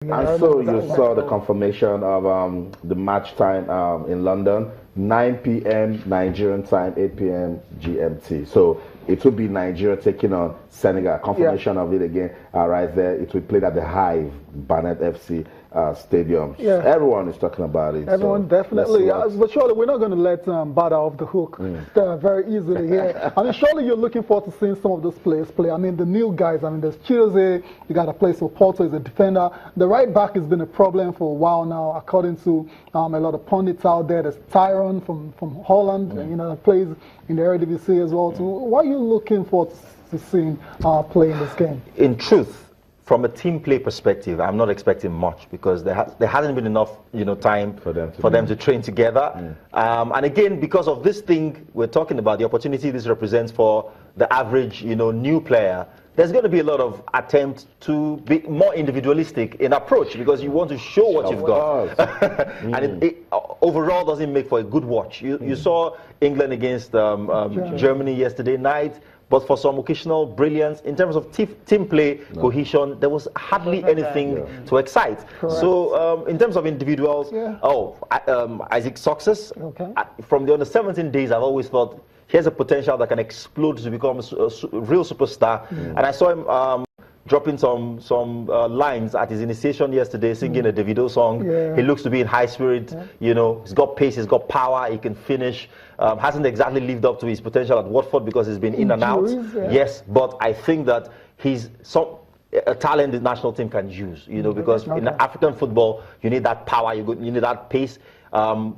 And so you saw the confirmation of the match time in London, 9 p.m. Nigerian time, 8 p.m. GMT. So it will be Nigeria taking on Senegal. Confirmation of it again right there. It will be played at the Hive, Barnet FC Stadium. Yeah. Everyone is talking about it. Everyone definitely. But surely we're not going to let Bada off the hook very easily here. I mean, surely you're looking forward to seeing some of those players play. I mean, the new guys. I mean, there's Chilze. You got a place for Porto as a defender. The right back has been a problem for a while now, according to a lot of pundits out there. There's Tyrone from Holland, you know, that plays in the Eredivisie as well too. What are you looking forward to seeing play in this game? In truth, from a team play perspective, I'm not expecting much because there hasn't been enough, time for them to train together. And again, because of this thing we're talking about, the opportunity this represents for the average, new player, there's going to be a lot of attempt to be more individualistic in approach because you want to show what you've got. And it overall doesn't make for a good watch. You saw England against Germany yesterday night. But for some occasional brilliance, in terms of team play, cohesion, there was hardly anything to excite. Correct. So in terms of individuals, Isaac Success, from the under 17 days, I've always thought he has a potential that can explode to become a real superstar. And I saw him dropping some lines at his initiation yesterday, singing a Davido song. He looks to be in high spirit. He's got pace, he's got power, he can finish. Hasn't exactly lived up to his potential at Watford because he's been in and out. Yes, but I think that he's a talent the national team can use, because in African football, you need that power, you need that pace,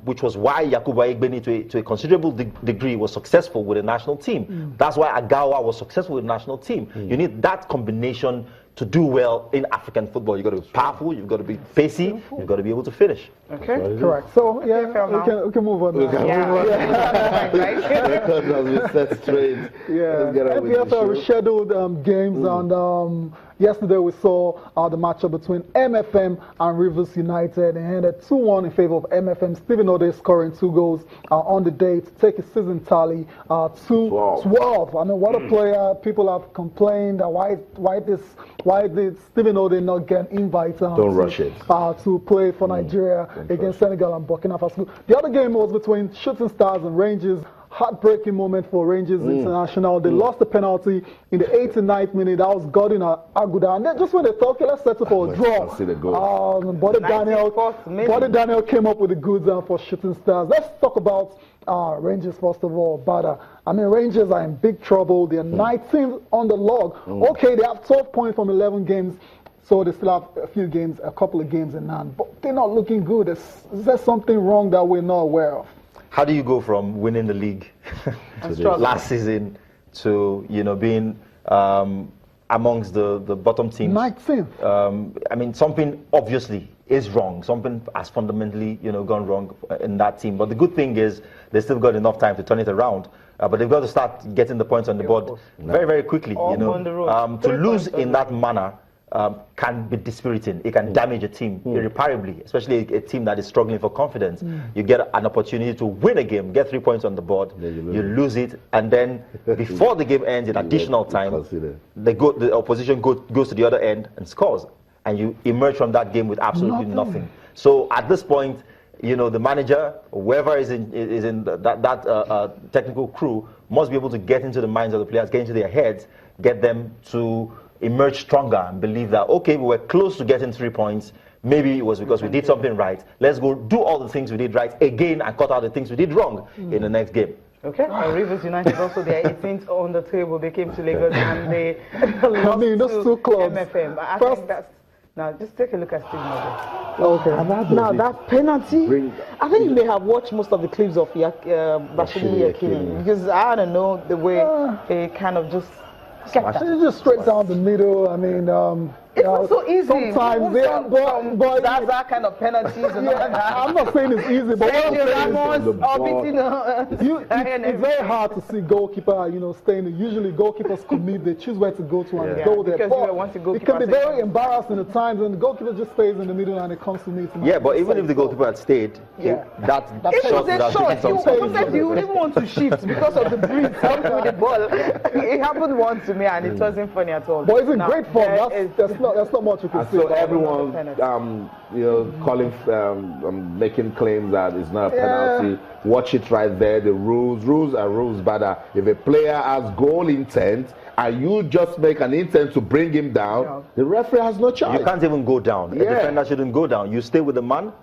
which was why Yakubu Aigbeni, to a considerable degree, was successful with the national team. That's why Agawa was successful with the national team. You need that combination to do well in African football. You've got to be powerful, you've got to be pacey, you've got to be able to finish. Okay, correct. So, we can move on now. Because we set straight. NPFL rescheduled games, and yesterday we saw the matchup between MFM and Rivers United, and ended 2-1 in favor of MFM. Stephen Ode scoring 2 goals on the day to take his season tally to 12. I mean, what a player. People have complained that why did Stephen Ode not get invited to play for Nigeria against Senegal and Burkina Faso. The other game was between Shooting Stars and Rangers. Heartbreaking moment for Rangers International. They lost the penalty in the 89th minute. That was Godin Aguda. And then just when they thought, okay, let's settle for a draw. Bada Daniel came up with the goods for Shooting Stars. Let's talk about Rangers first of all. Bada. I mean, Rangers are in big trouble. They're 19th on the log. Okay, they have 12 points from 11 games. So they still have a couple of games in hand. But they're not looking good. Is there something wrong that we're not aware of? How do you go from winning the league last season to being amongst the bottom teams? 19th. I mean, something obviously is wrong. Something has fundamentally gone wrong in that team. But the good thing is they still got enough time to turn it around. But they've got to start getting the points on the board very, very quickly. To lose in that manner can be dispiriting. It can damage a team irreparably, especially a team that is struggling for confidence. You get an opportunity to win a game, get 3 points on the board, you lose it, and then before the game ends in additional time, the opposition goes to the other end and scores, and you emerge from that game with absolutely nothing. So at this point, the manager, whoever is in that technical crew, must be able to get into the minds of the players, get into their heads, get them to emerge stronger and believe that, okay, we were close to getting 3 points. Maybe it was because we did something right. Let's go do all the things we did right again and cut out the things we did wrong in the next game. Okay, Rivers United also, they are 18th on the table. They came to Lagos and they lost to MFM. I think that's... Now, just take a look at Steve Okay. Now, that penalty, I think you may have watched most of the clips of Bashiri Yakini, because I don't know the way they kind of just... It's just straight down the middle. I mean, it's not so easy. Sometimes that's that kind of penalties. And I'm not saying it's easy, but it's very hard to see goalkeeper, staying. Usually goalkeepers commit, they choose where to go to and go there. It can be very embarrassing at times when the goalkeeper just stays in the middle and it comes to me. Yeah, but even if the goalkeeper had stayed, that shot would have taken some space. You didn't want to shift because of the breeze with the ball. It happened once to me and it wasn't funny at all. But it's in great form. That's That's not much you can say. So everyone, calling, making claims that it's not a penalty. Watch it right there. The rules are rules. Bada. If a player has goal intent and you just make an intent to bring him down, the referee has no choice. You can't even go down. A defender shouldn't go down. You stay with the man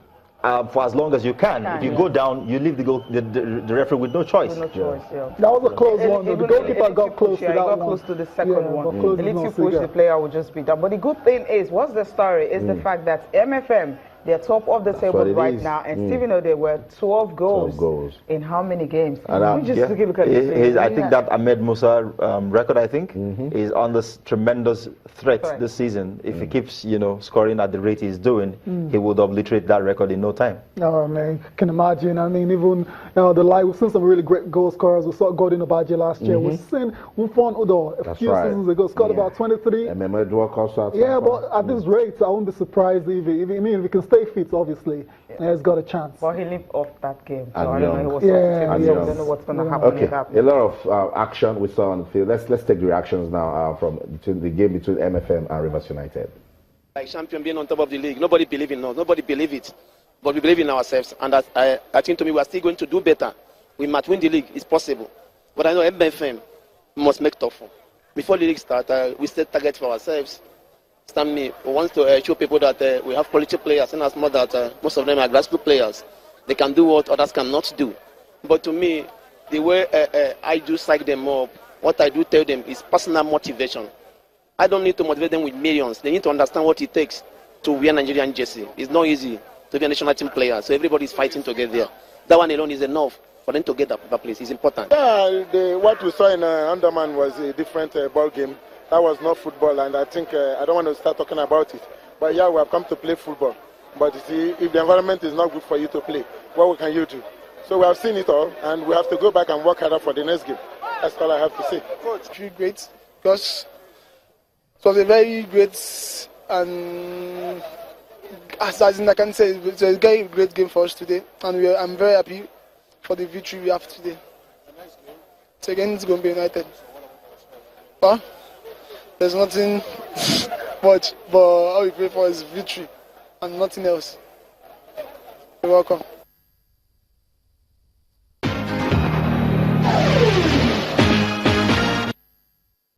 for as long as you can. If you go down, you leave the referee with no choice. That was a close one. The goalkeeper got close to that one. Close to the second one. If you push, the player will just be down. But the good thing is, what's the story? Is the fact that MFM, they're top of the table right now, and Stephen O'Day were 12 goals in how many games? And just to give a I think that Ahmed Musa record, I think, is on this tremendous threat this season. If he keeps, scoring at the rate he's doing, he would obliterate that record in no time. Oh man, can imagine. I mean, even we've seen some really great goal scorers. We saw Gordon Obaje last year. We've seen Umfon Udo a few seasons ago, scored about 23. And Mehmet also. Yeah, but at this rate, I won't be surprised if he can stay fit, obviously. He's got a chance. But he lived off that game. So I don't know. He was I don't know what's going to happen. Okay, a lot of action we saw on the field. Let's take the reactions now from the game between MFM and Rivers United. Like champion being on top of the league, nobody believe in us. Nobody believe it, but we believe in ourselves. And I think to me we are still going to do better. We might win the league. It's possible. But I know MFM must make tough. Before the league starts, we set targets for ourselves. Stand me. We want to show people that we have quality players, and as more that most of them are grassroots players. They can do what others cannot do. But to me, the way I do psych them up, what I do tell them is personal motivation. I don't need to motivate them with millions. They need to understand what it takes to wear Nigerian jersey. It's not easy to be a national team player, so everybody is fighting to get there. That one alone is enough for them to get that place. It's important. Yeah, what we saw in Andaman was a different ball game. That was not football, and I think I don't want to start talking about it. But yeah, we have come to play football. But you see, if the environment is not good for you to play, what can you do? So we have seen it all, and we have to go back and work harder for the next game. That's all I have to say. Coach, feel great because it was a very great and as I can say, it's a very great game for us today, and I'm very happy for the victory we have today. So again, it's going to be United. Huh? There's nothing much, but all we pray for is victory and nothing else. You're welcome.